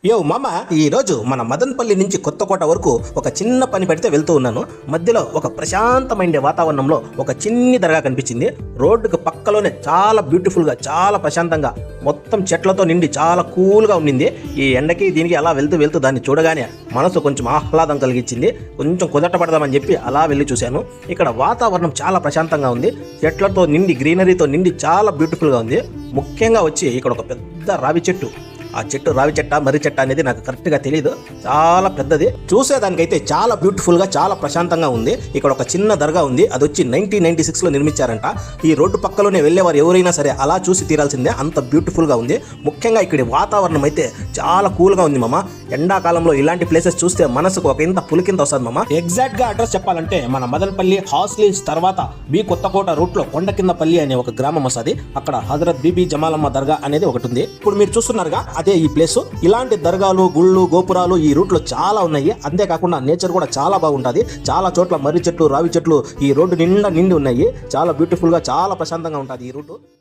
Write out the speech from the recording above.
యో మామ, ఈరోజు మన మదన్పల్లి నుంచి కొత్తకోట వరకు ఒక చిన్న పని పెడితే వెళ్తూ ఉన్నాను. మధ్యలో ఒక ప్రశాంతమైన వాతావరణంలో ఒక చిన్ని దర్గా కనిపించింది. రోడ్డుకు పక్కలోనే చాలా బ్యూటిఫుల్గా, చాలా ప్రశాంతంగా, మొత్తం చెట్లతో నిండి చాలా కూల్గా ఉండింది. ఈ ఎండకి దీనికి అలా వెళ్తూ దాన్ని చూడగానే మనసు కొంచెం ఆహ్లాదం కలిగించింది. కొంచెం కుదట పడదామని చెప్పి అలా వెళ్ళి చూశాను. ఇక్కడ వాతావరణం చాలా ప్రశాంతంగా ఉంది. చెట్లతో నిండి, గ్రీనరీతో నిండి చాలా బ్యూటిఫుల్గా ఉంది. ముఖ్యంగా వచ్చి ఇక్కడ ఒక పెద్ద రావి చెట్టు, ఆ చెట్టు రావి చెట్ట మర్రి చెట్ట అనేది నాకు కరెక్ట్గా తెలియదు. చాలా పెద్దది, చూసేదానికైతే చాలా బ్యూటిఫుల్గా, చాలా ప్రశాంతంగా ఉంది. ఇక్కడ ఒక చిన్న దర్గా ఉంది. అది వచ్చి 1996లో నిర్మించారంట. ఈ రోడ్డు పక్కలోనే వెళ్ళేవారు ఎవరైనా సరే అలా చూసి తీరాల్సిందే, అంత బ్యూటిఫుల్గా ఉంది. ముఖ్యంగా ఇక్కడ వాతావరణం అయితే చాలా కూల్గా ఉంది మామ. ఎండాకాలంలో ఇలాంటి ప్లేసెస్ చూస్తే మనసుకు ఒక ఇంత పులికింత వస్తుంది మామ. ఎగ్జాక్ట్గా అడ్రస్ చెప్పాలంటే మన మదనపల్లి హాస్లిన్స్ తర్వాత బి కొత్తకోట రూట్లో కొండ కిందపల్లి అనే ఒక గ్రామం వస్తుంది. అక్కడ హజరత్ బీబీ జమాలమ్మ దర్గా అనేది ఒకటి ఉంది. ఇప్పుడు మీరు చూస్తున్నారుగా, అదే ఈ ప్లేస్. ఇలాంటి దర్గాలు, గుళ్ళు, గోపురాలు ఈ రూట్ లో చాలా ఉన్నాయి. అంతేకాకుండా నేచర్ కూడా చాలా బాగుంటుంది. చాలా చోట్ల మర్రి చెట్లు, రావి చెట్లు ఈ రోడ్డు నిండా నిండి ఉన్నాయి. చాలా బ్యూటిఫుల్ గా, చాలా ప్రశాంతంగా ఉంటుంది ఈ రూట్.